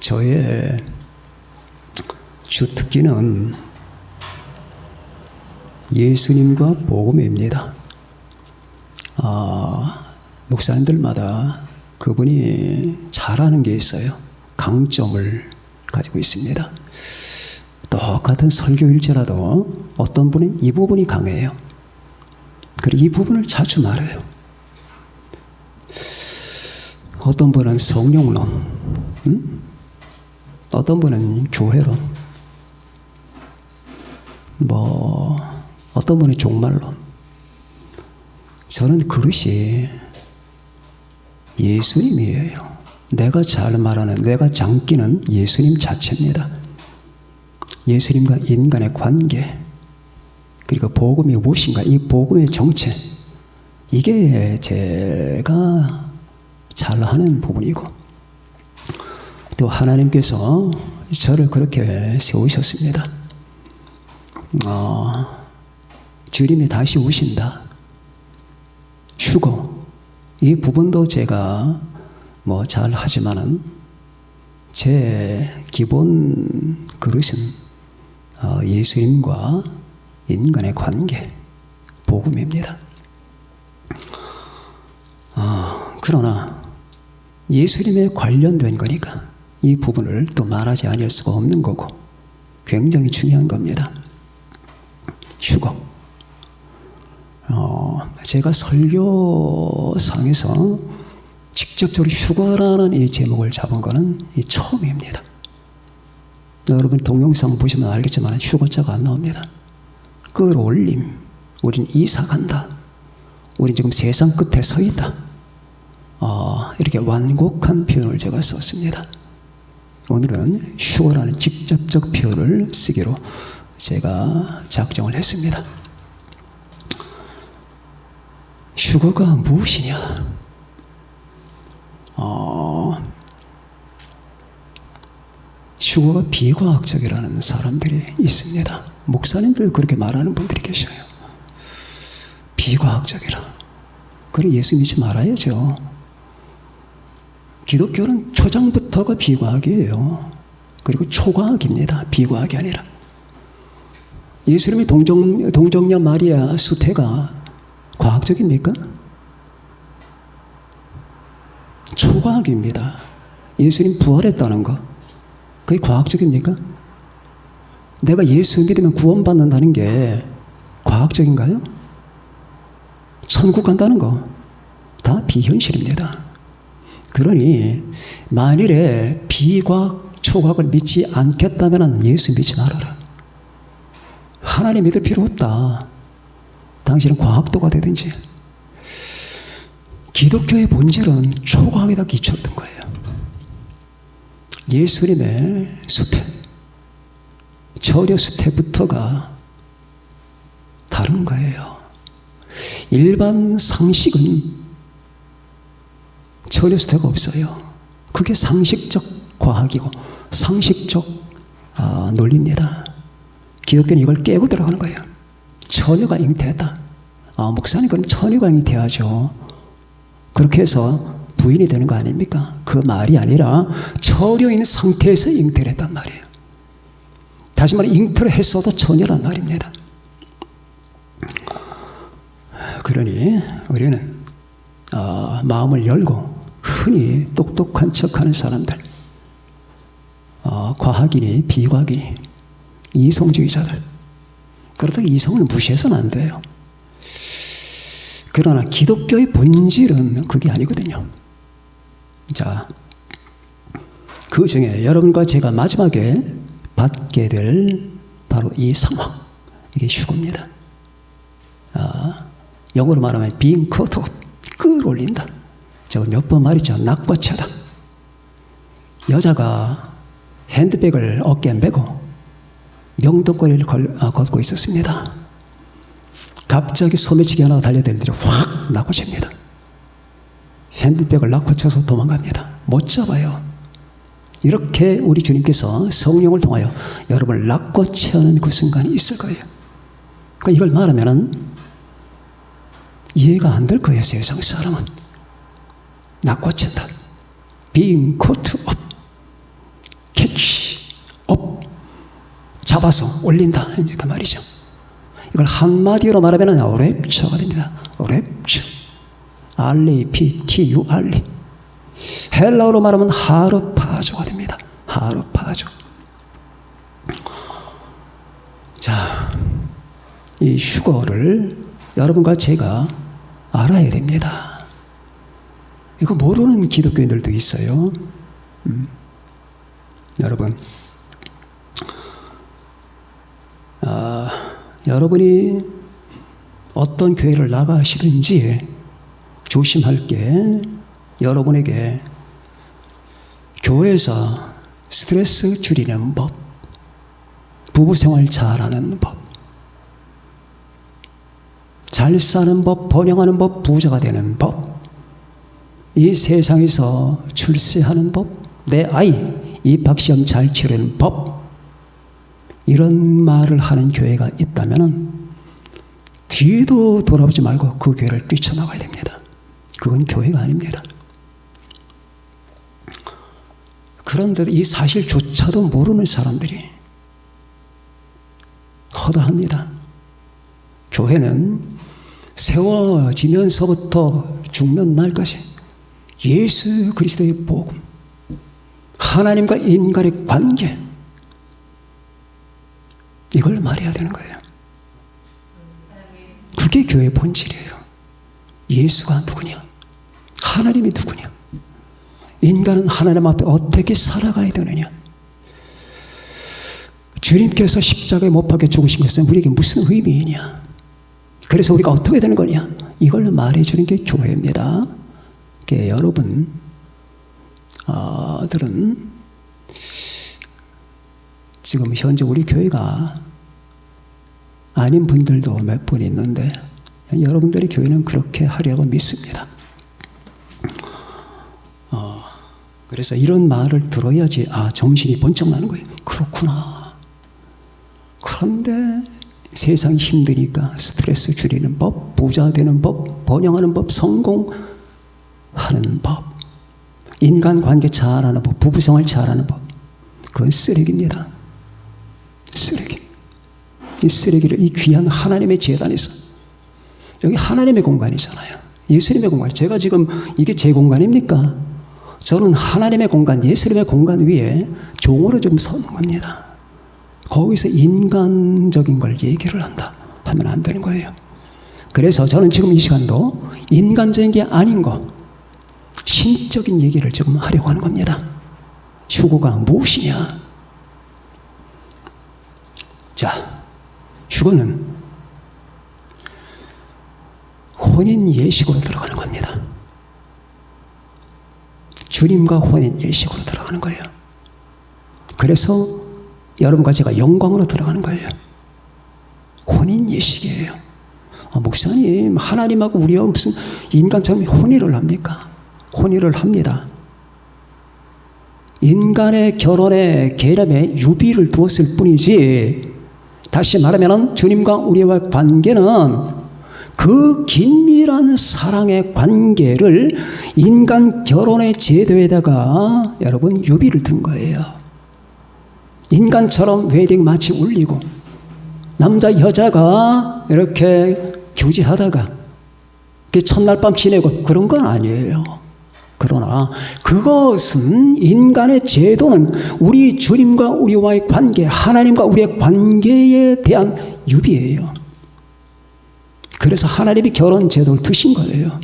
저의 주특기는 예수님과 복음입니다. 목사님들마다 그분이 잘하는 게 있어요. 강점을 가지고 있습니다. 똑같은 설교일지라도 어떤 분은 이 부분이 강해요. 그리고 이 부분을 자주 말해요. 어떤 분은 성령론, 어떤 분은 교회론, 어떤 분은 종말론. 저는 그릇이 예수님이에요. 내가 잘 말하는, 내가 장기는 예수님 자체입니다. 예수님과 인간의 관계, 그리고 복음이 무엇인가, 이 복음의 정체, 이게 제가 잘하는 부분이고, 또 하나님께서 저를 그렇게 세우셨습니다. 주님이 다시 오신다. 휴거. 이 부분도 제가 잘 하지만은 제 기본 그릇은 예수님과 인간의 관계, 복음입니다. 그러나 예수님에 관련된 거니까 이 부분을 또 말하지 않을 수가 없는 거고 굉장히 중요한 겁니다. 휴거. 제가 설교상에서 직접적으로 휴거라는 이 제목을 잡은 거는 이 처음입니다. 여러분 동영상 보시면 알겠지만 휴거자가 안 나옵니다. 끌어올림. 우린 이사 간다. 우린 지금 세상 끝에 서 있다. 이렇게 완곡한 표현을 제가 썼습니다. 오늘은 휴거라는 직접적 표현을 쓰기로 제가 작정을 했습니다. 휴거가 무엇이냐? 휴거가 비과학적이라는 사람들이 있습니다. 목사님들 그렇게 말하는 분들이 계셔요. 비과학적이라. 그래 예수 믿지 말아야죠. 기독교는 초장부터가 비과학이에요. 그리고 초과학입니다. 비과학이 아니라. 예수님의 동정녀 마리아 수태가 과학적입니까? 초과학입니다. 예수님 부활했다는 거 그게 과학적입니까? 내가 예수 믿으면 구원받는다는 게 과학적인가요? 천국 간다는 거 다 비현실입니다. 그러니 만일에 비과학, 초과학을 믿지 않겠다면 예수 믿지 말아라. 하나님 믿을 필요 없다. 당신은 과학도가 되든지. 기독교의 본질은 초과학에다 기초를 둔 거예요. 예수님의 수태, 처녀 수태부터가 다른 거예요. 일반 상식은 처녀 수태가 없어요. 그게 상식적 과학이고 상식적 논리입니다. 기독교는 이걸 깨고 들어가는 거예요. 처녀가 잉태했다. 목사님 그럼 처녀가 잉태하죠. 그렇게 해서 부인이 되는 거 아닙니까? 그 말이 아니라 처녀인 상태에서 잉태를 했단 말이에요. 다시 말해 잉태를 했어도 처녀란 말입니다. 그러니 우리는 마음을 열고 흔히 똑똑한 척하는 사람들, 과학이니 비과학이니 이성주의자들, 그렇다고 이성을 무시해서는 안 돼요. 그러나 기독교의 본질은 그게 아니거든요. 자, 그 중에 여러분과 제가 마지막에 받게 될 바로 이 상황, 이게 휴거입니다. 영어로 말하면 being caught up, 끌어올린다. 제가 몇 번 말했죠. 낙과차다. 여자가 핸드백을 어깨에 메고 명동거리를 걷고 있었습니다. 갑자기 소매치기 하나가 달려들더니 확 낙과칩니다. 핸드백을 낙과쳐서 도망갑니다. 못 잡아요. 이렇게 우리 주님께서 성령을 통하여 여러분을 낙과치하는 그 순간이 있을 거예요. 그러니까 이걸 말하면은 이해가 안 될 거예요. 세상 사람은 낙과친다. being caught up. 잡아서 올린다. 이제 그 말이죠. 이걸 한마디로 말하면 랩처가 됩니다. 랩처. R-A-P-T-U-R-E. 헬라어로 말하면 하르파조가 됩니다. 하르파조. 자, 이 휴거를 여러분과 제가 알아야 됩니다. 이거 모르는 기독교인들도 있어요. 여러분, 여러분이 어떤 교회를 나가시든지 조심할 게, 여러분에게 교회에서 스트레스 줄이는 법, 부부생활 잘하는 법, 잘 사는 법, 번영하는 법, 부자가 되는 법, 이 세상에서 출세하는 법, 내 아이 입학시험 잘 치르는 법, 이런 말을 하는 교회가 있다면 뒤도 돌아보지 말고 그 교회를 뛰쳐나가야 됩니다. 그건 교회가 아닙니다. 그런데 이 사실조차도 모르는 사람들이 허다합니다. 교회는 세워지면서부터 죽는 날까지 예수 그리스도의 복음, 하나님과 인간의 관계, 이걸 말해야 되는 거예요. 그게 교회의 본질이에요. 예수가 누구냐? 하나님이 누구냐? 인간은 하나님 앞에 어떻게 살아가야 되느냐? 주님께서 십자가에 못 박혀 죽으신 것은 우리에게 무슨 의미이냐? 그래서 우리가 어떻게 되는 거냐? 이걸 말해주는 게 교회입니다. 여러분 들은 지금 현재 우리 교회가 아닌 분들도 몇 분 있는데 여러분들의 교회는 그렇게 하려고 믿습니다. 그래서 이런 말을 들어야지 정신이 번쩍 나는 거예요. 그렇구나. 그런데 세상이 힘드니까 스트레스 줄이는 법, 부자 되는 법, 번영하는 법, 성공하는 법, 인간관계 잘하는 법, 부부생활 잘하는 법, 그건 쓰레기입니다. 쓰레기. 이 쓰레기를 이 귀한 하나님의 재단에서, 여기 하나님의 공간이잖아요. 예수님의 공간. 제가 지금 이게 제 공간입니까? 저는 하나님의 공간, 예수님의 공간 위에 종으로 좀 서는 겁니다. 거기서 인간적인 걸 얘기를 한다 하면 안 되는 거예요. 그래서 저는 지금 이 시간도 인간적인 게 아닌 거, 신적인 얘기를 좀 하려고 하는 겁니다. 휴거가 무엇이냐? 자, 휴거는 혼인 예식으로 들어가는 겁니다. 주님과 혼인 예식으로 들어가는 거예요. 그래서 여러분과 제가 영광으로 들어가는 거예요. 혼인 예식이에요. 목사님, 하나님하고 우리와 무슨 인간처럼 혼인을 합니까? 혼인을 합니다. 인간의 결혼의 계략에 유비를 두었을 뿐이지, 다시 말하면 주님과 우리와의 관계는 그 긴밀한 사랑의 관계를 인간 결혼의 제도에다가 여러분 유비를 둔 거예요. 인간처럼 웨딩 마치 울리고 남자 여자가 이렇게 교제하다가 첫날 밤 지내고 그런 건 아니에요. 그러나 그것은 인간의 제도는 우리 주님과 우리와의 관계, 하나님과 우리의 관계에 대한 유비예요. 그래서 하나님이 결혼 제도를 두신 거예요.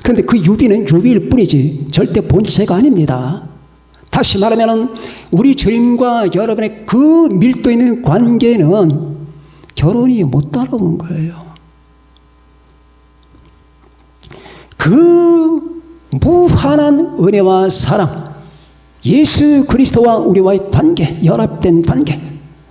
그런데 그 유비는 유비일 뿐이지 절대 본체가 아닙니다. 다시 말하면 우리 주님과 여러분의 그 밀도 있는 관계는 결혼이 못 따라오는 거예요. 그 무한한 은혜와 사랑, 예수 그리스도와 우리와의 관계, 연합된 관계,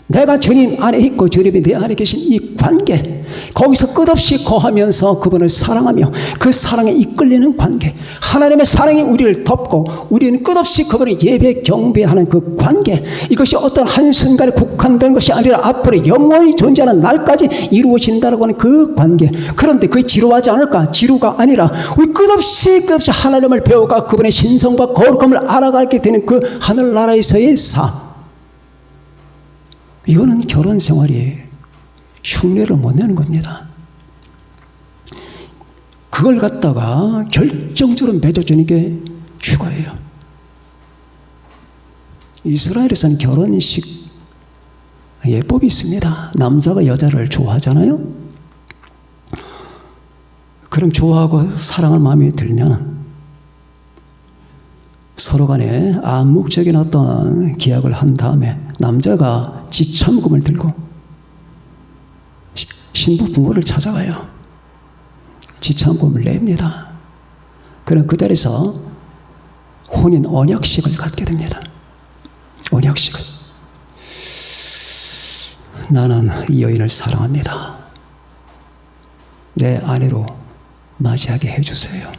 내가 주님 안에 있고 주님이 내 안에 계신 이 관계, 거기서 끝없이 거하면서 그분을 사랑하며 그 사랑에 이끌리는 관계, 하나님의 사랑이 우리를 덮고 우리는 끝없이 그분을 예배 경배하는 그 관계, 이것이 어떤 한순간에 국한된 것이 아니라 앞으로 영원히 존재하는 날까지 이루어진다고 하는 그 관계. 그런데 그게 지루하지 않을까? 지루가 아니라 우리 끝없이 하나님을 배워가 그분의 신성과 거룩함을 알아가게 되는 그 하늘나라에서의 삶, 이거는 결혼 생활이 흉내를 못 내는 겁니다. 그걸 갖다가 결정적으로 맺어주는 게 휴가예요. 이스라엘에서는 결혼식 예법이 있습니다. 남자가 여자를 좋아하잖아요. 그럼 좋아하고 사랑할 마음이 들면 서로 간에 암묵적인 어떤 계약을 한 다음에 남자가 지참금을 들고 신부 부모를 찾아가요. 지참금을 냅니다. 그럼 그 자리에서 혼인 언약식을 갖게 됩니다. 언약식을. 나는 이 여인을 사랑합니다. 내 아내로 맞이하게 해주세요.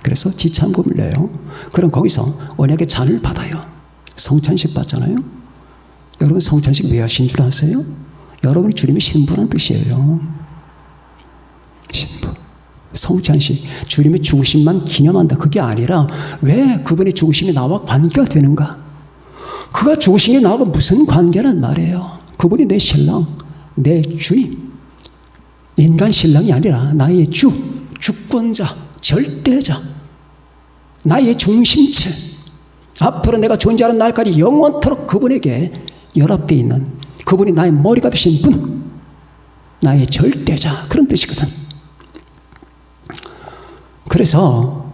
그래서 지참금을 내요. 그럼 거기서 언약의 잔을 받아요. 성찬식 받잖아요. 여러분 성찬식 왜 하신 줄 아세요? 여러분이 주님의 신부란 뜻이에요. 신부. 성찬식. 주님의 죽으심만 기념한다. 그게 아니라 왜 그분의 죽으심이 나와 관계가 되는가? 그가 죽으신 게 나하고 무슨 관계란 말이에요. 그분이 내 신랑, 내 주님. 인간 신랑이 아니라 나의 주, 주권자, 절대자, 나의 중심체. 앞으로 내가 존재하는 날까지 영원토록 그분에게 연합되어 있는, 그분이 나의 머리가 되신 분, 나의 절대자, 그런 뜻이거든. 그래서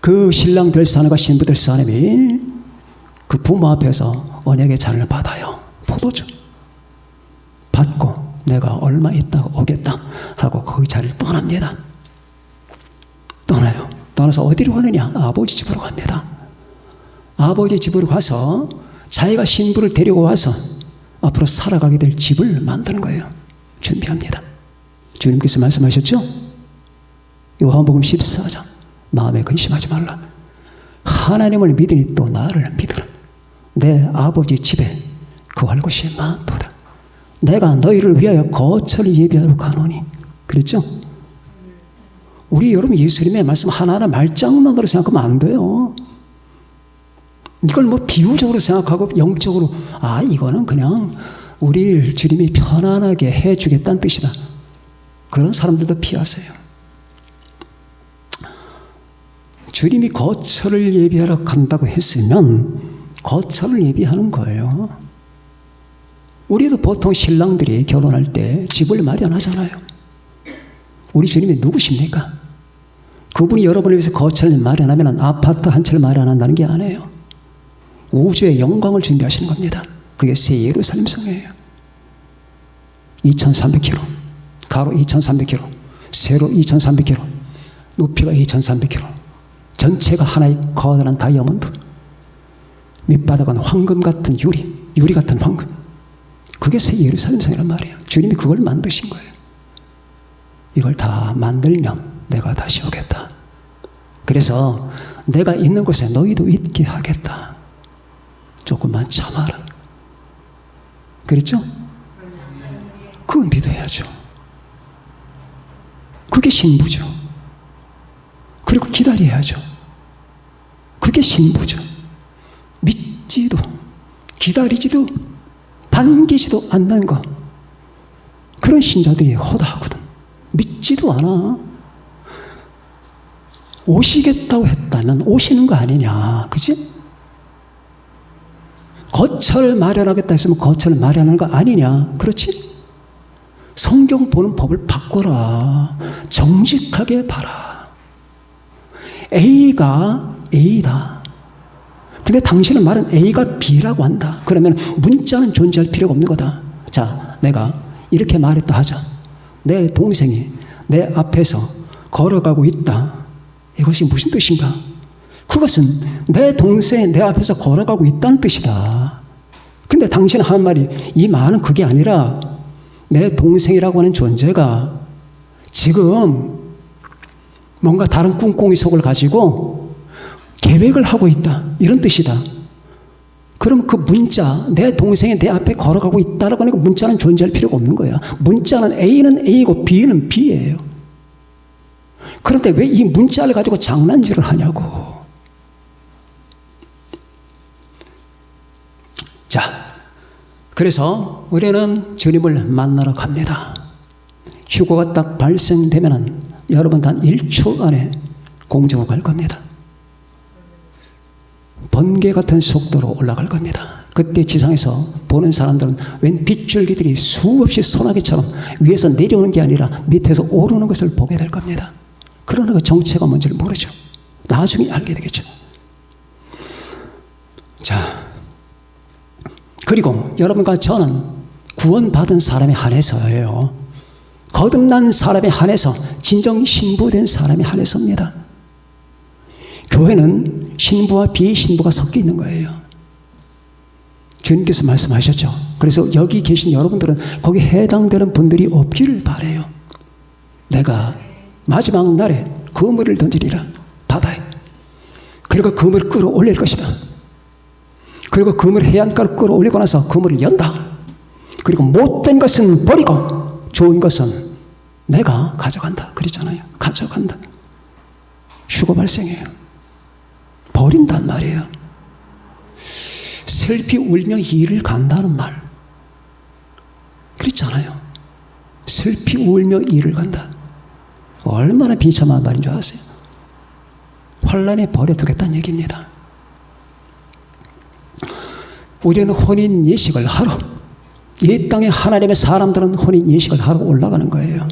그 신랑 될 사람과 신부 될 사람이 그 부모 앞에서 언약의 잔을 받아요. 포도주 받고 내가 얼마 있다가 오겠다 하고 그 자리를 떠납니다. 떠나요. 떠나서 어디로 가느냐? 아버지 집으로 갑니다. 아버지 집으로 가서 자기가 신부를 데리고 와서 앞으로 살아가게 될 집을 만드는 거예요. 준비합니다. 주님께서 말씀하셨죠? 요한복음 14장 마음에 근심하지 말라. 하나님을 믿으니 또 나를 믿으라. 내 아버지 집에 거할 곳이 많도다. 내가 너희를 위하여 거처를 예비하러 가노니. 그랬죠? 우리 여러분 예수님의 말씀 하나하나 말장난으로 생각하면 안 돼요. 이걸 뭐 비유적으로 생각하고 영적으로 이거는 그냥 우리 주님이 편안하게 해주겠다는 뜻이다. 그런 사람들도 피하세요. 주님이 거처를 예비하러 간다고 했으면 거처를 예비하는 거예요. 우리도 보통 신랑들이 결혼할 때 집을 마련하잖아요. 우리 주님이 누구십니까? 그분이 여러분을 위해서 거처를 마련하면 아파트 한 채를 마련한다는 게 아니에요. 우주의 영광을 준비하시는 겁니다. 그게 새 예루살렘 성이에요. 2300km, 가로 2300km, 세로 2300km, 높이가 2300km, 전체가 하나의 커다란 다이아몬드, 밑바닥은 황금 같은 유리 같은 황금. 그게 새 예루살렘 성이란 말이에요. 주님이 그걸 만드신 거예요. 이걸 다 만들면 내가 다시 오겠다. 그래서 내가 있는 곳에 너희도 있게 하겠다. 조금만 참아라. 그랬죠? 그건 믿어야죠. 그게 신부죠. 그리고 기다려야죠. 그게 신부죠. 믿지도 기다리지도 반기지도 않는 거. 그런 신자들이 허다하거든. 믿지도 않아. 오시겠다고 했다면 오시는 거 아니냐. 그치? 거처를 마련하겠다 했으면 거처를 마련하는 거 아니냐. 그렇지? 성경 보는 법을 바꿔라. 정직하게 봐라. A가 A다. 근데 당신은 말은 A가 B라고 한다. 그러면 문자는 존재할 필요가 없는 거다. 자, 내가 이렇게 말했다 하자. 내 동생이 내 앞에서 걸어가고 있다. 이것이 무슨 뜻인가? 그것은 내 동생이 내 앞에서 걸어가고 있다는 뜻이다. 근데 당신은 하는 말이 이 말은 그게 아니라 내 동생이라고 하는 존재가 지금 뭔가 다른 꿍꿍이 속을 가지고 계획을 하고 있다. 이런 뜻이다. 그럼 그 문자, 내 동생이 내 앞에 걸어가고 있다라고 하니까 문자는 존재할 필요가 없는 거야. 문자는 A는 A고 B는 B예요. 그런데 왜 이 문자를 가지고 장난질을 하냐고. 자, 그래서 우리는 주님을 만나러 갑니다. 휴거가 딱 발생되면은 여러분 단 1초 안에 공중으로 갈 겁니다. 번개 같은 속도로 올라갈 겁니다. 그때 지상에서 보는 사람들은 웬 빗줄기들이 수없이 소나기처럼 위에서 내려오는 게 아니라 밑에서 오르는 것을 보게 될 겁니다. 그러나 그 정체가 뭔지를 모르죠. 나중에 알게 되겠죠. 자, 그리고 여러분과 저는 구원받은 사람에 한해서예요. 거듭난 사람에 한해서, 진정 신부된 사람에 한해서입니다. 교회는 신부와 비신부가 섞여 있는 거예요. 주님께서 말씀하셨죠. 그래서 여기 계신 여러분들은 거기에 해당되는 분들이 없기를 바라요. 내가 마지막 날에 그물을 던지리라, 바다에. 그리고 그물을 끌어올릴 것이다. 그리고 그물을 해안가로 끌어올리고 나서 그물을 연다. 그리고 못된 것은 버리고 좋은 것은 내가 가져간다. 그랬잖아요. 가져간다. 휴거 발생해요. 버린단 말이에요. 슬피 울며 이를 간다는 말. 그랬잖아요. 슬피 울며 이를 간다. 얼마나 비참한 말인 줄 아세요? 환란에 버려두겠다는 얘기입니다. 우리는 혼인 예식을 하러, 이 땅에 하나님의 사람들은 혼인 예식을 하러 올라가는 거예요.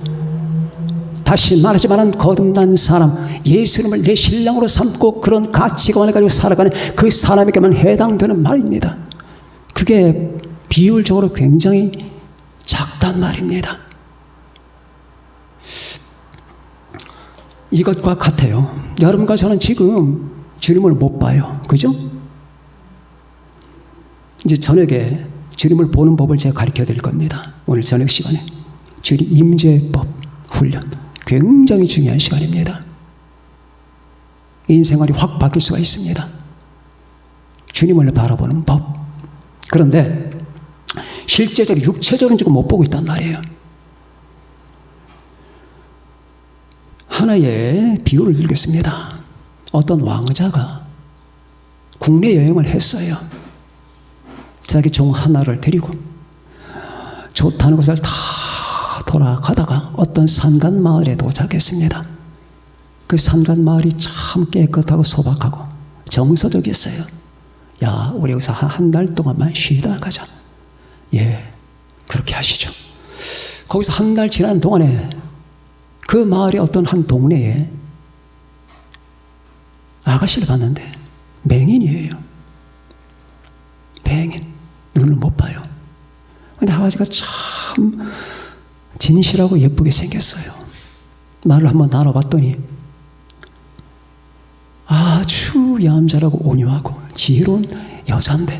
다시 말하지만 거듭난 사람, 예수님을 내 신랑으로 삼고 그런 가치관을 가지고 살아가는 그 사람에게만 해당되는 말입니다. 그게 비율적으로 굉장히 작단 말입니다. 이것과 같아요. 여러분과 저는 지금 주님을 못 봐요. 그죠? 이제 저녁에 주님을 보는 법을 제가 가르쳐 드릴 겁니다. 오늘 저녁 시간에. 주님 임재법 훈련. 굉장히 중요한 시간입니다. 인생활이 확 바뀔 수가 있습니다. 주님을 바라보는 법. 그런데 실제적으로 육체적으로는 지금 못 보고 있단 말이에요. 하나의 비유를 들겠습니다. 어떤 왕자가 국내 여행을 했어요. 자기 종 하나를 데리고 좋다는 곳을 다 돌아가다가 어떤 산간 마을에 도착했습니다. 그 산간 마을이 참 깨끗하고 소박하고 정서적이었어요. 야, 우리 여기서 한 달 동안만 쉬다 가자. 예, 그렇게 하시죠. 거기서 한 달 지난 동안에 그 마을의 어떤 한 동네에 아가씨를 봤는데 맹인이에요. 맹인. 눈을 못 봐요. 근데 아가씨가 참 진실하고 예쁘게 생겼어요. 말을 한번 나눠봤더니 아주 얌전하고 온유하고 지혜로운 여자인데,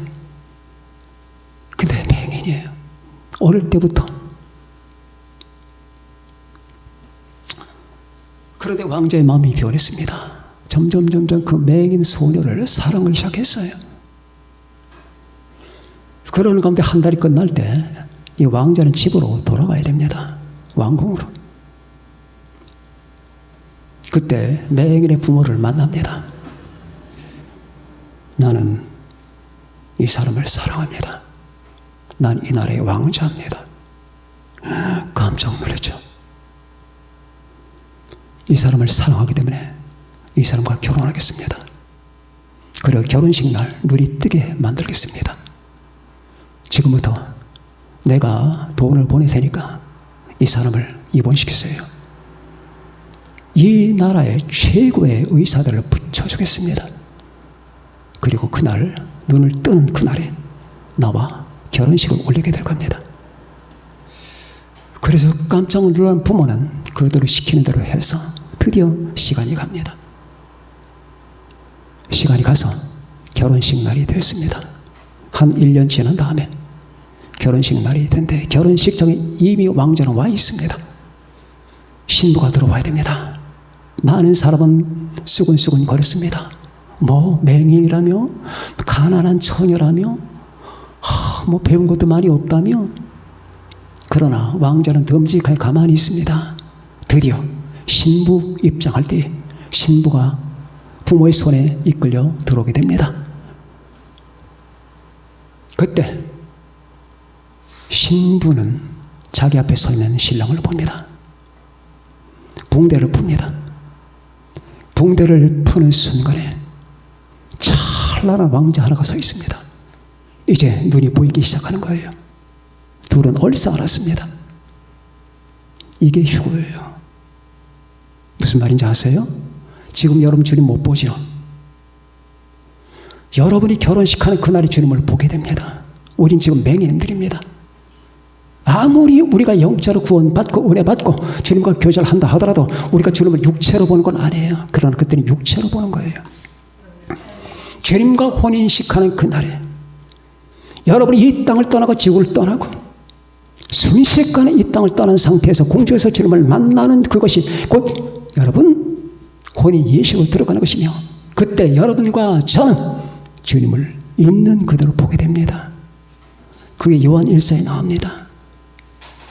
근데 맹인이에요. 어릴 때부터. 그런데 왕자의 마음이 변했습니다. 점점 그 맹인 소녀를 사랑을 시작했어요. 그러는 가운데 한 달이 끝날 때 이 왕자는 집으로 돌아가야 됩니다. 왕궁으로. 그때 맹인의 부모를 만납니다. 나는 이 사람을 사랑합니다. 난 이 나라의 왕자입니다. 깜짝 놀랐죠. 이 사람을 사랑하기 때문에 이 사람과 결혼하겠습니다. 그리고 결혼식 날 눈이 뜨게 만들겠습니다. 지금부터 내가 돈을 보낼 테니까 이 사람을 입원시켰어요. 이 나라의 최고의 의사들을 붙여주겠습니다. 그리고 그날, 눈을 뜨는 그날에 나와 결혼식을 올리게 될 겁니다. 그래서 깜짝 놀란 부모는 그들을 시키는 대로 해서 드디어 시간이 갑니다. 시간이 가서 결혼식 날이 됐습니다. 한 1년 지난 다음에 결혼식 날이 된데 결혼식장에 이미 왕자는 와 있습니다. 신부가 들어와야 됩니다. 많은 사람은 수근수근 거렸습니다. 뭐 맹인이라며, 가난한 처녀라며, 뭐 배운 것도 많이 없다며. 그러나 왕자는 듬직하게 가만히 있습니다. 드디어 신부 입장할 때 신부가 부모의 손에 이끌려 들어오게 됩니다. 그때 신부는 자기 앞에 서 있는 신랑을 봅니다. 붕대를 풉니다. 붕대를 푸는 순간에 찬란한 왕자 하나가 서 있습니다. 이제 눈이 보이기 시작하는 거예요. 둘은 얼싸 안았습니다. 이게 휴거예요. 무슨 말인지 아세요? 지금 여러분 주님 못 보죠? 여러분이 결혼식하는 그날에 주님을 보게 됩니다. 우린 지금 맹인들입니다. 아무리 우리가 영적으로 구원받고 은혜받고 주님과 교제를 한다 하더라도 우리가 주님을 육체로 보는 건 아니에요. 그러나 그때는 육체로 보는 거예요. 주님과 혼인식하는 그날에 여러분이 이 땅을 떠나고 지구를 떠나고 순식간에 이 땅을 떠난 상태에서 공중에서 주님을 만나는 그것이 곧 여러분 혼인 예식으로 들어가는 것이며, 그때 여러분과 저는 주님을 있는 그대로 보게 됩니다. 그게 요한 1서에 나옵니다.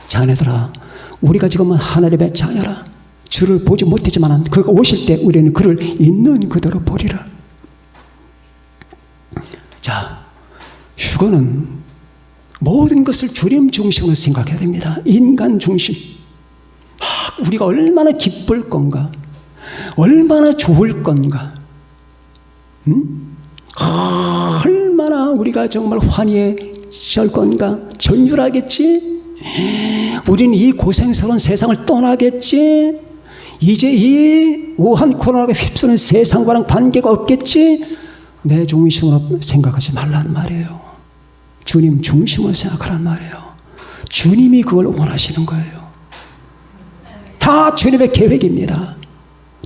자녀들아, 우리가 지금은 하나님의 자녀라. 주를 보지 못했지만 그가 오실 때 우리는 그를 있는 그대로 보리라. 자, 휴거는 모든 것을 주님 중심으로 생각해야 됩니다. 인간 중심. 우리가 얼마나 기쁠 건가, 얼마나 좋을 건가, 얼마나 우리가 정말 환희할 건가, 전율하겠지. 우리는 이 고생스러운 세상을 떠나겠지. 이제 이 우한 코로나가 휩쓰는 세상과는 관계가 없겠지. 내 중심으로 생각하지 말란 말이에요. 주님 중심으로 생각하란 말이에요. 주님이 그걸 원하시는 거예요. 다 주님의 계획입니다.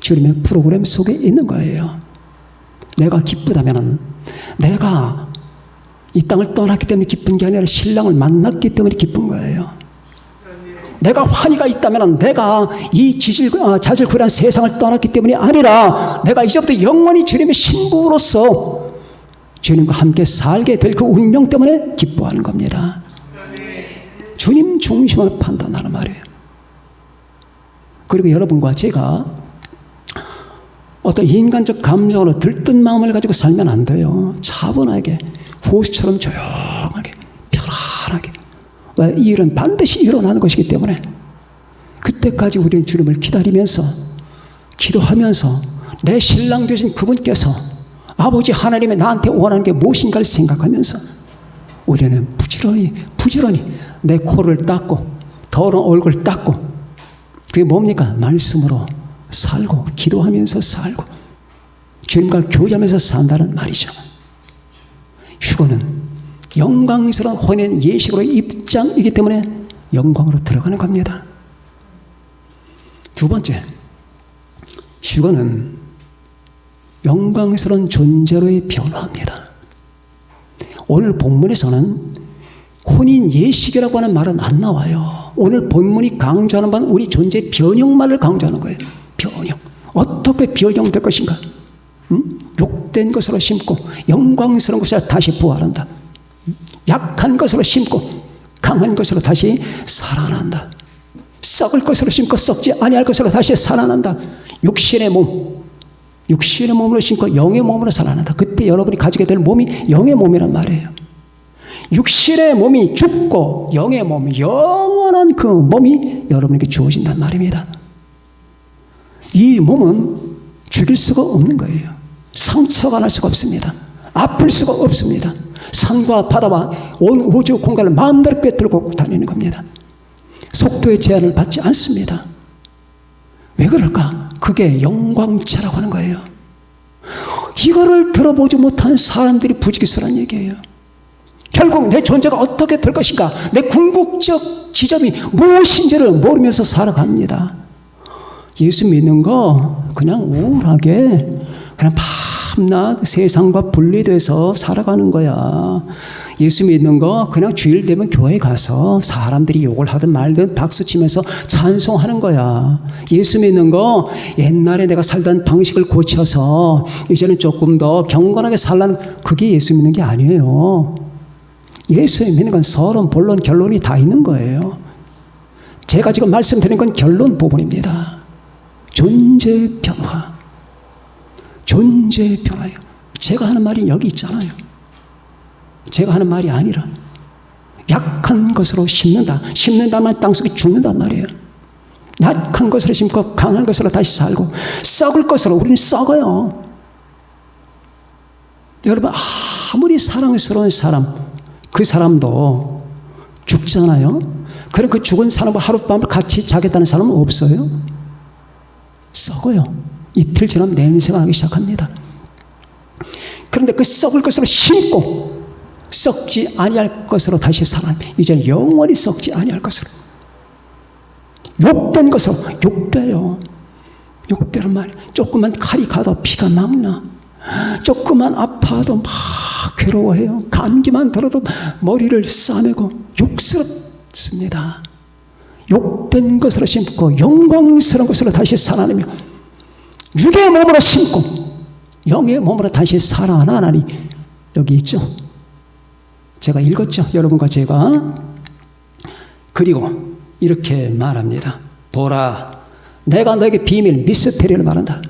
주님의 프로그램 속에 있는 거예요. 내가 기쁘다면 내가 이 땅을 떠났기 때문에 기쁜 게 아니라 신랑을 만났기 때문에 기쁜 거예요. 내가 환희가 있다면 내가 이 자질구레한 세상을 떠났기 때문이 아니라 내가 이제부터 영원히 주님의 신부로서 주님과 함께 살게 될 그 운명 때문에 기뻐하는 겁니다. 주님 중심으로 판단하는 말이에요. 그리고 여러분과 제가 어떤 인간적 감정으로 들뜬 마음을 가지고 살면 안 돼요. 차분하게, 호수처럼 조용하게, 편안하게. 왜? 이 일은 반드시 일어나는 것이기 때문에 그때까지 우리는 주님을 기다리면서 기도하면서 내 신랑 되신 그분께서 아버지 하나님이 나한테 원하는 게 무엇인가를 생각하면서 우리는 부지런히 내 코를 닦고 더러운 얼굴을 닦고, 그게 뭡니까? 말씀으로 살고 기도하면서 살고 주님과 교제하면서 산다는 말이죠. 휴거는 영광스러운 혼인 예식으로 입장이기 때문에 영광으로 들어가는 겁니다. 두 번째, 휴거는 영광스러운 존재로의 변화입니다. 오늘 본문에서는 혼인 예식이라고 하는 말은 안 나와요. 오늘 본문이 강조하는 바는 우리 존재의 변형만을 강조하는 거예요. 변형. 어떻게 변형될 것인가? 욕된 것으로 심고 영광스러운 것으로 다시 부활한다. 약한 것으로 심고 강한 것으로 다시 살아난다. 썩을 것으로 심고 썩지 아니할 것으로 다시 살아난다. 육신의 몸으로 심고 영의 몸으로 살아난다. 그때 여러분이 가지게 될 몸이 영의 몸이란 말이에요. 육신의 몸이 죽고 영의 몸, 영원한 그 몸이 여러분에게 주어진단 말입니다. 이 몸은 죽일 수가 없는 거예요. 상처가 날 수가 없습니다. 아플 수가 없습니다. 산과 바다와 온 우주 공간을 마음대로 꿰뚫고 다니는 겁니다. 속도의 제한을 받지 않습니다. 왜 그럴까? 그게 영광체라고 하는 거예요. 이거를 들어보지 못한 사람들이 부지기수란 얘기예요. 결국 내 존재가 어떻게 될 것인가, 내 궁극적 지점이 무엇인지를 모르면서 살아갑니다. 예수 믿는 거 그냥 우울하게 그냥 밤낮 세상과 분리돼서 살아가는 거야. 예수 믿는 거 그냥 주일 되면 교회 가서 사람들이 욕을 하든 말든 박수치면서 찬송하는 거야. 예수 믿는 거 옛날에 내가 살던 방식을 고쳐서 이제는 조금 더 경건하게 살라는, 그게 예수 믿는 게 아니에요. 예수 믿는 건 서론, 본론, 결론이 다 있는 거예요. 제가 지금 말씀드린 건 결론 부분입니다. 존재 변화. 존재 변화예요. 제가 하는 말이 여기 있잖아요. 제가 하는 말이 아니라 약한 것으로 심는다. 심는다면 땅속에 죽는단 말이에요. 약한 것으로 심고 강한 것으로 다시 살고, 썩을 것으로 우리는 썩어요. 여러분, 아무리 사랑스러운 사람, 그 사람도 죽잖아요. 그럼 그 죽은 사람과 하룻밤을 같이 자겠다는 사람은 없어요. 썩어요. 이틀 지나면 냄새가 나기 시작합니다. 그런데 그 썩을 것으로 심고 썩지 아니할 것으로 다시 살아나. 이제 영원히 썩지 아니할 것으로. 욕된 것으로. 욕돼요. 욕되는 말. 조그만 칼이 가도 피가 막 나. 조그만 아파도 막 괴로워해요. 감기만 들어도 머리를 싸매고 욕스럽습니다. 욕된 것으로 심고 영광스러운 것으로 다시 살아내며 육의 몸으로 심고 영의 몸으로 다시 살아나나니. 여기 있죠. 제가 읽었죠. 여러분과 제가. 그리고 이렇게 말합니다. 보라, 내가 너에게 비밀, 미스테리를 말한다.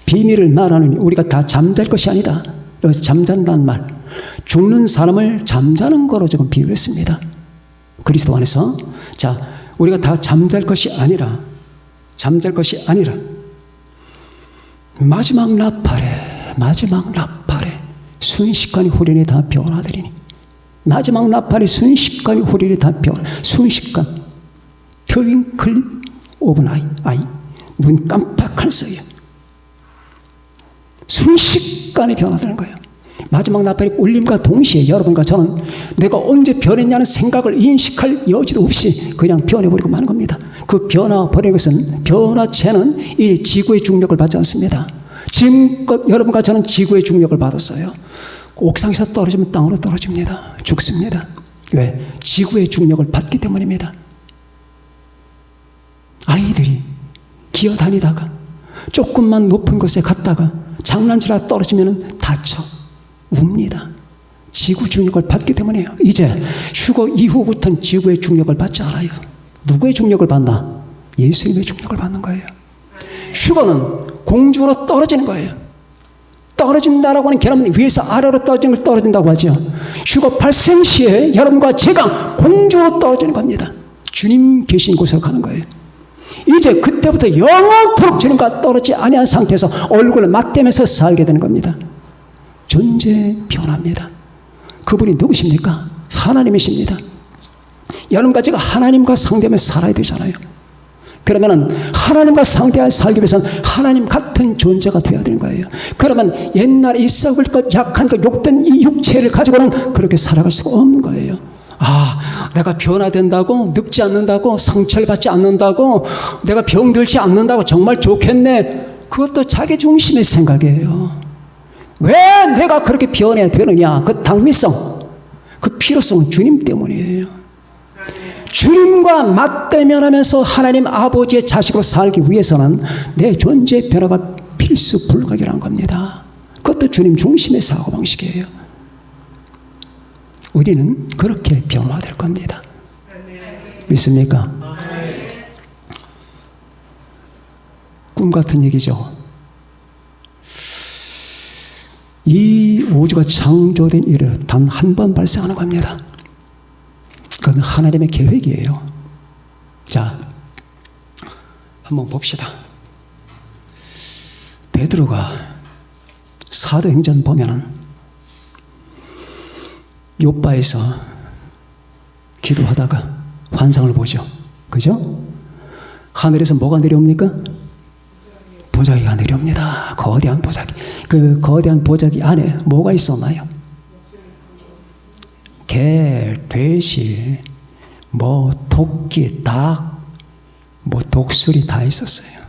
비밀을 말하는, 우리가 다 잠잘 것이 아니다. 여기서 잠잔다는 말, 죽는 사람을 잠자는 거로 지금 비유했습니다. 그리스도 안에서. 자, 우리가 다 잠잘 것이 아니라, 잠잘 것이 아니라 마지막 나팔에 순식간에 후련히 다 변화되리니. 마지막 나팔에 순식간에 후련히 다 변화. 순식간, 트윙클 오브 아이, 눈 깜빡할 사이에 순식간에 변화되는 거예요. 마지막 나팔이 울림과 동시에 여러분과 저는 내가 언제 변했냐는 생각을 인식할 여지도 없이 그냥 변해버리고 마는 겁니다. 그 변화버리는 것은, 변화체는 이 지구의 중력을 받지 않습니다. 지금껏 여러분과 저는 지구의 중력을 받았어요. 옥상에서 떨어지면 땅으로 떨어집니다. 죽습니다. 왜? 지구의 중력을 받기 때문입니다. 아이들이 기어다니다가 조금만 높은 곳에 갔다가 장난치다 떨어지면 다쳐 웁니다. 지구 중력을 받기 때문이에요. 이제 휴거 이후부터는 지구의 중력을 받지 않아요. 누구의 중력을 받나? 예수님의 중력을 받는 거예요. 휴거는 공중으로 떨어지는 거예요. 떨어진다라고 하는 개념은 위에서 아래로 떨어지는 걸 떨어진다고 하죠. 휴거 발생 시에 여러분과 제가 공중으로 떨어지는 겁니다. 주님 계신 곳으로 가는 거예요. 이제 그때부터 영원토록 주님과 떨어지지 아니한 상태에서 얼굴을 맞대면서 살게 되는 겁니다. 존재 변화입니다. 그분이 누구십니까? 하나님이십니다. 여러분과 제가 하나님과 상대하면서 살아야 되잖아요. 그러면 하나님과 상대하여 살기 위해서는 하나님 같은 존재가 되어야 되는 거예요. 그러면 옛날에 이 썩을 것, 약한 것, 욕된 이 육체를 가지고는 그렇게 살아갈 수가 없는 거예요. 아, 내가 변화된다고, 늙지 않는다고, 상처를 받지 않는다고, 내가 병들지 않는다고 정말 좋겠네. 그것도 자기 중심의 생각이에요. 왜 내가 그렇게 변해야 되느냐? 그 당위성, 그 필요성은 주님 때문이에요. 주님과 맞대면하면서 하나님 아버지의 자식으로 살기 위해서는 내 존재 변화가 필수 불가결한 겁니다. 그것도 주님 중심의 사고방식이에요. 우리는 그렇게 변화될 겁니다. 믿습니까? 꿈 같은 얘기죠. 이 우주가 창조된 이래 단 한 번 발생하는 겁니다. 그건 하나님의 계획이에요. 자, 한번 봅시다. 베드로가 사도행전 보면은 요바에서 기도하다가 환상을 보죠. 그죠? 하늘에서 뭐가 내려옵니까? 보자기가 내려옵니다. 거대한 보자기. 그 거대한 보자기 안에 뭐가 있었나요? 개, 돼지, 뭐 토끼, 닭, 뭐 독수리 다 있었어요.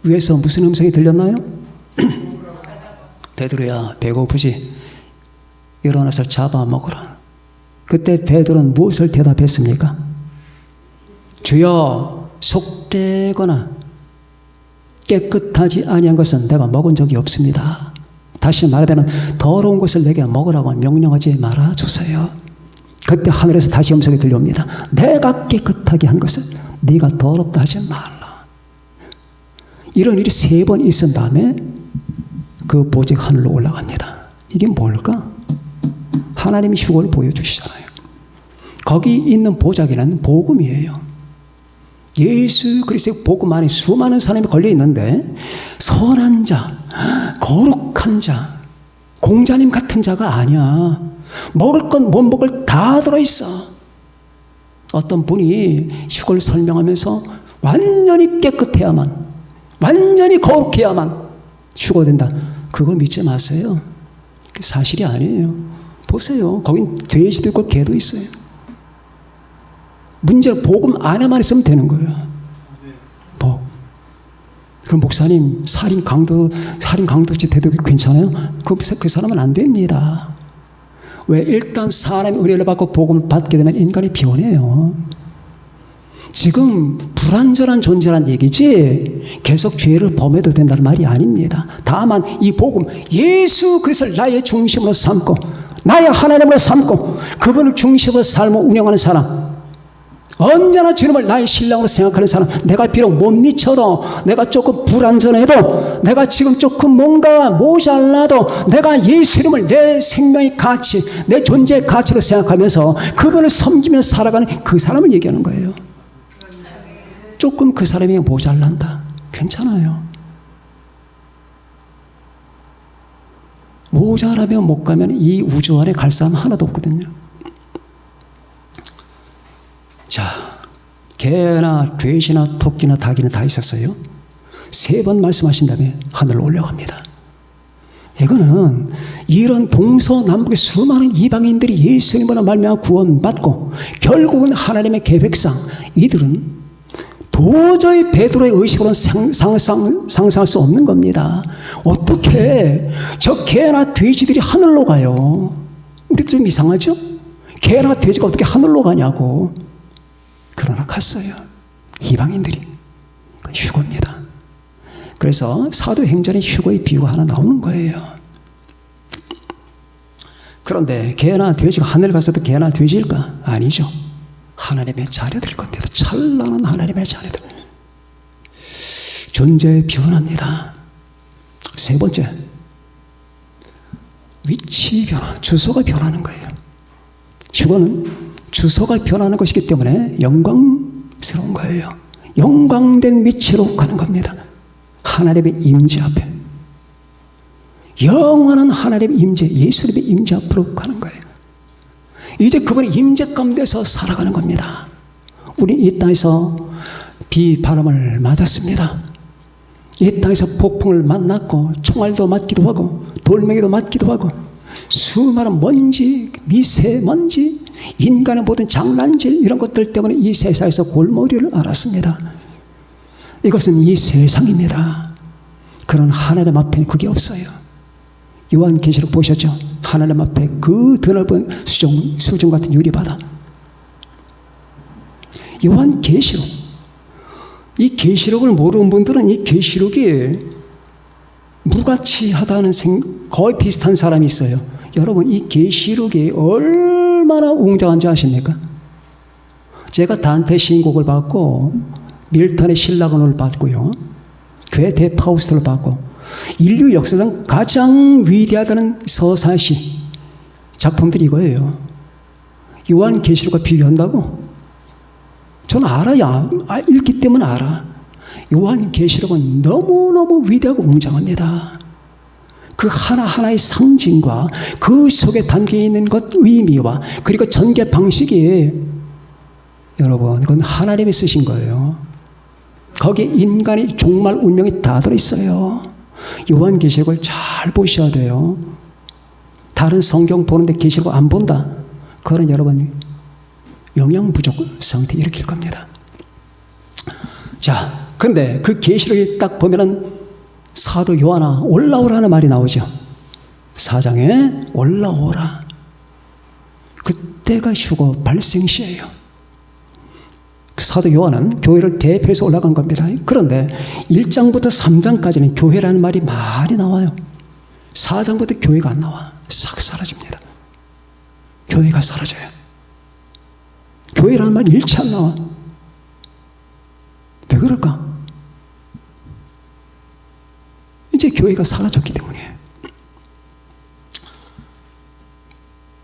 위에서 무슨 음성이 들렸나요? 베드로야, 배고프지? 일어나서 잡아먹으라. 그때 베드로는 무엇을 대답했습니까? 주여, 속되거나 깨끗하지 아니한 것은 내가 먹은 적이 없습니다. 다시 말하면 더러운 것을 내게 먹으라고 명령하지 말아주세요. 그때 하늘에서 다시 음성이 들려옵니다. 내가 깨끗하게 한 것을 네가 더럽다 하지 말라. 이런 일이 3번 있은 다음에 그 보직 하늘로 올라갑니다. 이게 뭘까? 하나님이 휴거를 보여주시잖아요. 거기 있는 보자기는 복음이에요. 예수 그리스도의 복음 안에 수많은 사람이 걸려 있는데 선한 자, 거룩한 자, 공자님 같은 자가 아니야. 먹을 건 못 먹을 다 들어있어. 어떤 분이 이걸 설명하면서 완전히 깨끗해야만, 완전히 거룩해야만 휴거된다. 그거 믿지 마세요. 사실이 아니에요. 보세요. 거긴 돼지도 있고 개도 있어요. 문제는 복음 안에만 있으면 되는 거예요. 그럼 목사님 살인 강도죄 대도 괜찮아요? 그 사람은 안 됩니다. 왜? 일단 사람이 은혜를 받고 복음을 받게 되면 인간이 변해요. 지금 불완전한 존재란 얘기지 계속 죄를 범해도 된다는 말이 아닙니다. 다만 이 복음, 예수 그리스도를 나의 중심으로 삼고 나의 하나님으로 삼고 그분을 중심으로 삶을 운영하는 사람, 언제나 주님을 나의 신랑으로 생각하는 사람, 내가 비록 못 미쳐도, 내가 조금 불완전해도, 내가 지금 조금 뭔가 모자라도 내가 예수님을 내 생명의 가치, 내 존재의 가치로 생각하면서 그분을 섬기며 살아가는 그 사람을 얘기하는 거예요. 조금 그 사람이 모자란다. 괜찮아요. 모자라면 못 가면 이 우주 안에 갈 사람 하나도 없거든요. 자, 개나 돼지나 토끼나 닭이나 다 있었어요. 3번 말씀하신 다음에 하늘로 올라갑니다. 이거는 이런 동서남북의 수많은 이방인들이 예수님으로 말미암아 구원받고 결국은 하나님의 계획상 이들은 도저히 베드로의 의식으로는 상상할 수 없는 겁니다. 어떻게 저 개나 돼지들이 하늘로 가요? 우리 좀 이상하죠? 개나 돼지가 어떻게 하늘로 가냐고. 그러나 갔어요. 이방인들이. 휴거입니다. 그래서 사도행전에 휴거의 비유가 하나 나오는 거예요. 그런데 개나 돼지가 하늘 갔어도 개나 돼지일까? 아니죠. 하나님의 자녀들 겁니다. 찬란한 하나님의 자녀들. 존재에 변합니다. 3번째, 위치 변화, 주소가 변하는 거예요. 휴거는 주소가 변하는 것이기 때문에 영광스러운 거예요. 영광된 위치로 가는 겁니다. 하나님의 임재 앞에. 영원한 하나님의 임재, 예수님의 임재 앞으로 가는 거예요. 이제 그분의 임재 가운데서 살아가는 겁니다. 우리 이 땅에서 비바람을 맞았습니다. 이 땅에서 폭풍을 만났고 총알도 맞기도 하고 돌멩이도 맞기도 하고 수많은 먼지, 미세먼지, 인간의 모든 장난질 이런 것들 때문에 이 세상에서 골머리를 앓았습니다. 이것은 이 세상입니다. 그런 하나님 앞에는 그게 없어요. 요한계시록 보셨죠? 하나님 앞에 그 드넓은 수정 같은 유리바다. 요한계시록. 이 계시록을 모르는 분들은 이 계시록이 무가치하다는 거의 비슷한 사람이 있어요. 여러분, 이 계시록이 얼마나 웅장한지 아십니까? 제가 단테 시인곡을 받고 밀턴의 신라곤을 받고요, 괴테 파우스트를 받고 인류 역사상 가장 위대하다는 서사시 작품들이 이거예요. 요한계시록과 비교한다고? 저는 알아요. 읽기 때문에 알아. 요한계시록은 너무너무 위대하고 웅장합니다. 그 하나하나의 상징과 그 속에 담겨있는 것 의미와 그리고 전개 방식이, 여러분, 그건 하나님이 쓰신 거예요. 거기에 인간의 종말 운명이 다 들어있어요. 요한계시록을 잘 보셔야 돼요. 다른 성경 보는데 계시록 안 본다? 그거는 여러분 영양 부족 상태 일으킬 겁니다. 자, 근데 그 계시록에 딱 보면은 사도 요한아 올라오라는 말이 나오죠. 4장에 올라오라. 그때가 휴거 발생 시예요. 사도 요한은 교회를 대표해서 올라간 겁니다. 그런데 1장부터 3장까지는 교회라는 말이 많이 나와요. 4장부터 교회가 안 나와. 싹 사라집니다. 교회가 사라져요. 교회라는 말이 일체 안 나와. 왜 그럴까? 이제 교회가 사라졌기 때문이에요.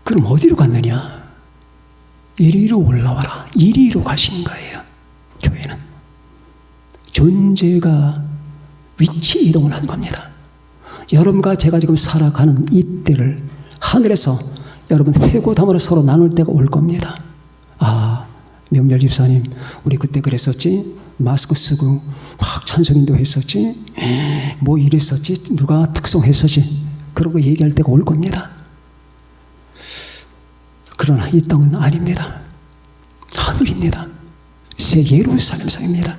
그럼 어디로 갔느냐? 이리로 올라와라. 이리로 가시는 거예요. 교회는 존재가 위치 이동을 한 겁니다. 여러분과 제가 지금 살아가는 이때를 하늘에서 여러분 회고담으로 서로 나눌 때가 올 겁니다. 아, 명절 집사님, 우리 그때 그랬었지? 마스크 쓰고 막 찬송인도 했었지? 뭐 이랬었지? 누가 특송했었지? 그러고 얘기할 때가 올 겁니다. 그러나 이 땅은 아닙니다. 하늘입니다. 새 예루살렘 성입니다.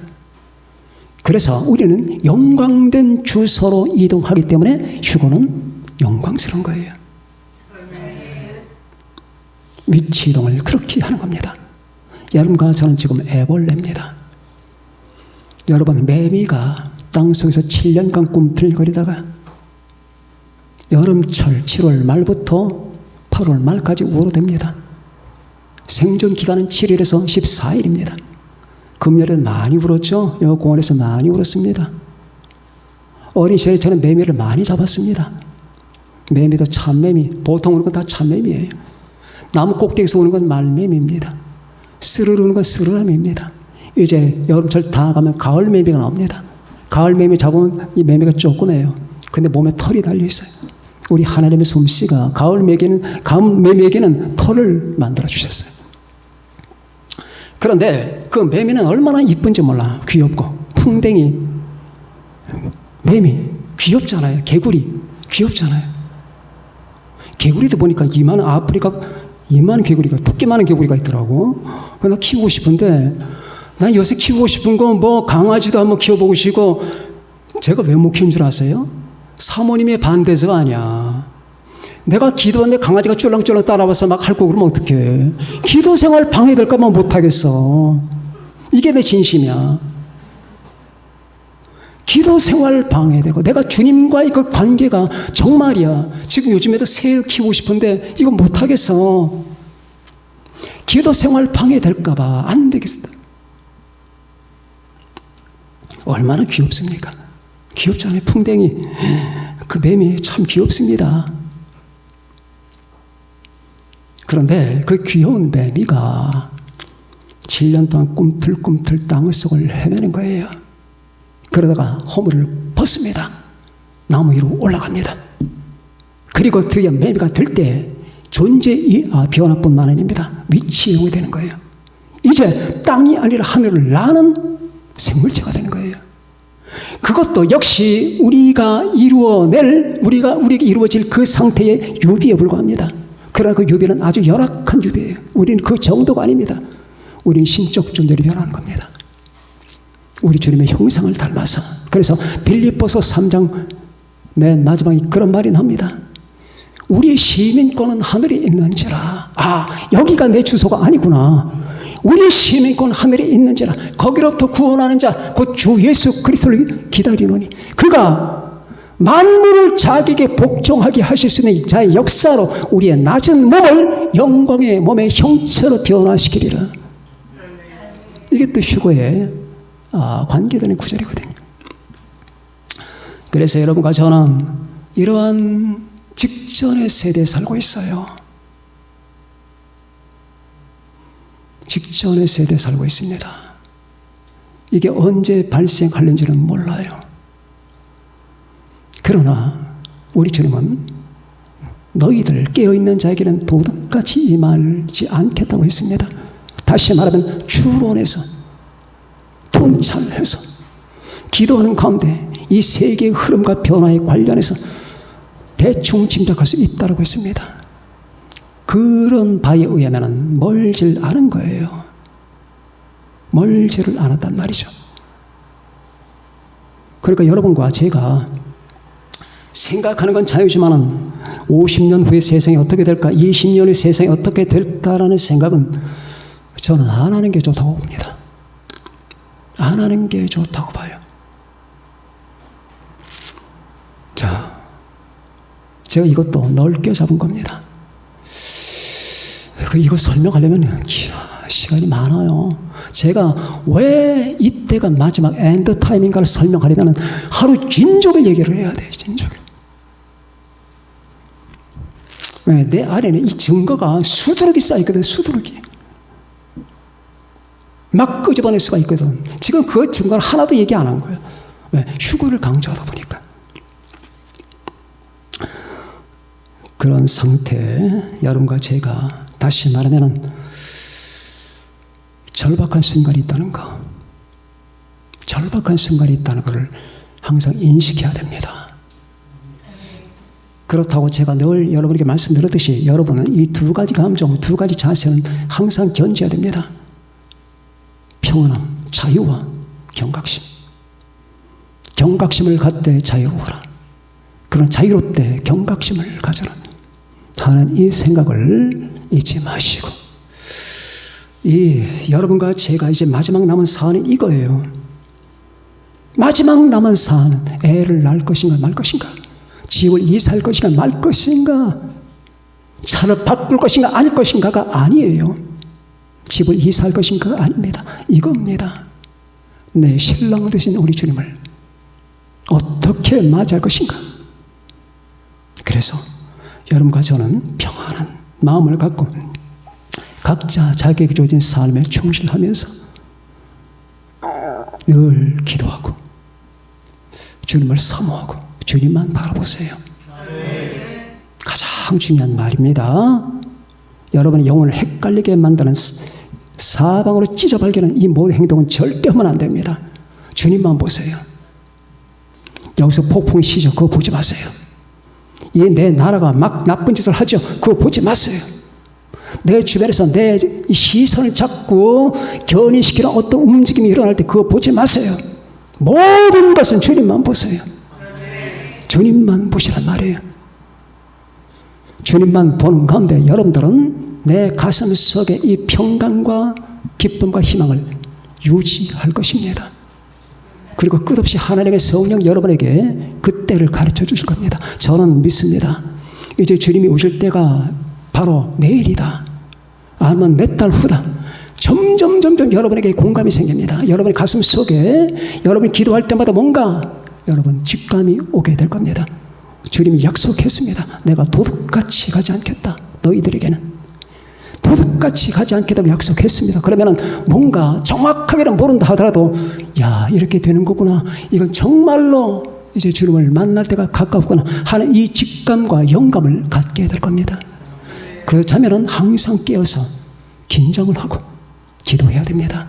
그래서 우리는 영광된 주소로 이동하기 때문에 휴거는 영광스러운 거예요. 위치 이동을 그렇게 하는 겁니다. 여러분과 저는 지금 애벌레입니다. 여러분, 매미가 땅속에서 7년간 꿈틀거리다가 여름철 7월 말부터 8월 말까지 우러댑니다. 생존 기간은 7일에서 14일입니다. 금요일에 많이 울었죠. 여 공원에서 많이 울었습니다. 어린 시절에 저는 매미를 많이 잡았습니다. 매미도 참매미, 보통 우는 건 다 참매미예요. 나무 꼭대기에서 우는 건 말매미입니다. 스르르는 건 스르라미입니다. 이제 여름철 다 가면 가을 매미가 나옵니다. 가을 매미 잡으면 이 매미가 조그매요. 근데 몸에 털이 달려 있어요. 우리 하나님의 솜씨가 가을 매미에게는 털을 만들어 주셨어요. 그런데 그 매미는 얼마나 이쁜지 몰라. 귀엽고 풍뎅이, 매미 귀엽잖아요. 개구리 귀엽잖아요. 개구리도 보니까 이만한 개구리가, 토끼만한 개구리가 있더라고. 나 키우고 싶은데, 난 요새 키우고 싶은 거 뭐 강아지도 한번 키워보고 싶고. 제가 왜 못 키운 줄 아세요? 사모님의 반대서가 아니야. 내가 기도하는데 강아지가 쫄랑쫄랑 따라와서 막 핥고 그러면 어떡해. 기도 생활 방해될까 봐 못하겠어. 이게 내 진심이야. 기도 생활 방해되고 내가 주님과의 그 관계가 정말이야. 지금 요즘에도 새 키우고 싶은데 이거 못하겠어. 기도 생활 방해될까 봐 안 되겠어. 얼마나 귀엽습니까? 귀엽잖아요. 풍뎅이, 그 매미 참 귀엽습니다. 그런데 그 귀여운 매미가 7년 동안 꿈틀꿈틀 땅 속을 헤매는 거예요. 그러다가 허물을 벗습니다. 나무 위로 올라갑니다. 그리고 드디어 매미가 될 때 존재의 변화뿐만 아닙니다. 위치 이동이 되는 거예요. 이제 땅이 아니라 하늘을 나는 생물체가 되는 거예요. 그것도 역시 우리가 우리에게 이루어질 그 상태의 유비에 불과합니다. 그러나 그 유비는 아주 열악한 유비예요. 우리는 그 정도가 아닙니다. 우리는 신적 존재로 변하는 겁니다. 우리 주님의 형상을 닮아서. 그래서 빌립보서 3장 맨 마지막에 그런 말이 납니다. 우리의 시민권은 하늘에 있는지라. 아, 여기가 내 주소가 아니구나. 우리의 시민권은 하늘에 있는지라. 거기로부터 구원하는 자 곧 주 예수 그리스도를 기다리노니 그가 만물을 자기에게 복종하게 하실 수 있는 자의 역사로 우리의 낮은 몸을 영광의 몸의 형체로 변화시키리라. 이게 또 휴거의 관계되는 구절이거든요. 그래서 여러분과 저는 이러한 직전의 세대에 살고 있어요. 직전의 세대에 살고 있습니다. 이게 언제 발생하는지는 몰라요. 그러나 우리 주님은 너희들 깨어있는 자에게는 도둑같이 임하지 않겠다고 했습니다. 다시 말하면 추론해서 통찰해서 기도하는 가운데 이 세계의 흐름과 변화에 관련해서 대충 짐작할 수 있다고 했습니다. 그런 바에 의하면 멀질 않은 거예요. 멀지를 않았단 말이죠. 그러니까 여러분과 제가 생각하는 건 자유지만은 50년 후에 세상이 어떻게 될까, 20년 후에 세상이 어떻게 될까라는 생각은 저는 안 하는 게 좋다고 봅니다. 안 하는 게 좋다고 봐요. 자, 제가 이것도 넓게 잡은 겁니다. 이거 설명하려면 시간이 많아요. 제가 왜 이때가 마지막 엔드 타임인가를 설명하려면 하루 진종을 얘기를 해야 돼요. 진종을. 왜? 내 안에는 이 증거가 수두룩이 쌓여있거든. 수두룩이. 막 끄집어낼 수가 있거든. 지금 그 증거는 하나도 얘기 안 한 거예요. 왜? 휴거를 강조하다 보니까. 그런 상태에 여러분과 제가 다시 말하면 절박한 순간이 있다는 거, 절박한 순간이 있다는 것을 항상 인식해야 됩니다. 그렇다고 제가 늘 여러분에게 말씀드렸듯이 여러분은 이 두 가지 감정, 두 가지 자세는 항상 견제해야 됩니다. 평안함, 자유와 경각심. 경각심을 갖되 자유로워라. 그런 자유로울 때 경각심을 가져라 하는 이 생각을 잊지 마시고, 이 여러분과 제가 이제 마지막 남은 사안은 이거예요. 마지막 남은 사안은 애를 낳을 것인가 말 것인가, 집을 이사할 것인가 말 것인가, 차를 바꿀 것인가 아닐 것인가가 아니에요. 집을 이사할 것인가가 아닙니다. 이겁니다. 내 신랑 되신 우리 주님을 어떻게 맞이할 것인가. 그래서 여러분과 저는 평안한 마음을 갖고 각자 자기에게 주어진 삶에 충실하면서 늘 기도하고 주님을 사모하고 주님만 바라보세요. 가장 중요한 말입니다. 여러분의 영혼을 헷갈리게 만드는 사방으로 찢어발견하는 이 모든 행동은 절대 하면 안 됩니다. 주님만 보세요. 여기서 폭풍이 시죠. 그거 보지 마세요. 이 내 나라가 막 나쁜 짓을 하죠. 그거 보지 마세요. 내 주변에서 내 시선을 잡고 견인시키는 어떤 움직임이 일어날 때 그거 보지 마세요. 모든 것은 주님만 보세요. 주님만 보시란 말이에요. 주님만 보는 가운데 여러분들은 내 가슴 속에 이 평강과 기쁨과 희망을 유지할 것입니다. 그리고 끝없이 하나님의 성령 여러분에게 그 때를 가르쳐 주실 겁니다. 저는 믿습니다. 이제 주님이 오실 때가 바로 내일이다, 아니면 몇 달 후다. 점점 여러분에게 공감이 생깁니다. 여러분의 가슴 속에 여러분이 기도할 때마다 뭔가 여러분 직감이 오게 될 겁니다. 주님이 약속했습니다. 내가 도둑같이 가지 않겠다. 너희들에게는 도둑같이 가지 않겠다고 약속했습니다. 그러면은 뭔가 정확하게는 모른다 하더라도 야, 이렇게 되는 거구나, 이건 정말로 이제 주님을 만날 때가 가깝구나 하는 이 직감과 영감을 갖게 될 겁니다. 그렇다면은 항상 깨어서 긴장을 하고 기도해야 됩니다.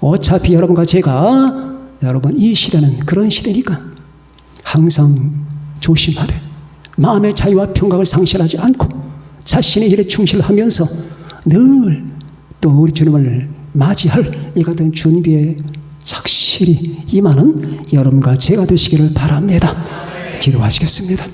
어차피 여러분과 제가, 여러분 이 시대는 그런 시대니까 항상 조심하되 마음의 자유와 평강을 상실하지 않고 자신의 일에 충실하면서 늘 또 우리 주님을 맞이할 이 같은 준비에 착실히 임하는 여러분과 제가 되시기를 바랍니다. 기도하시겠습니다.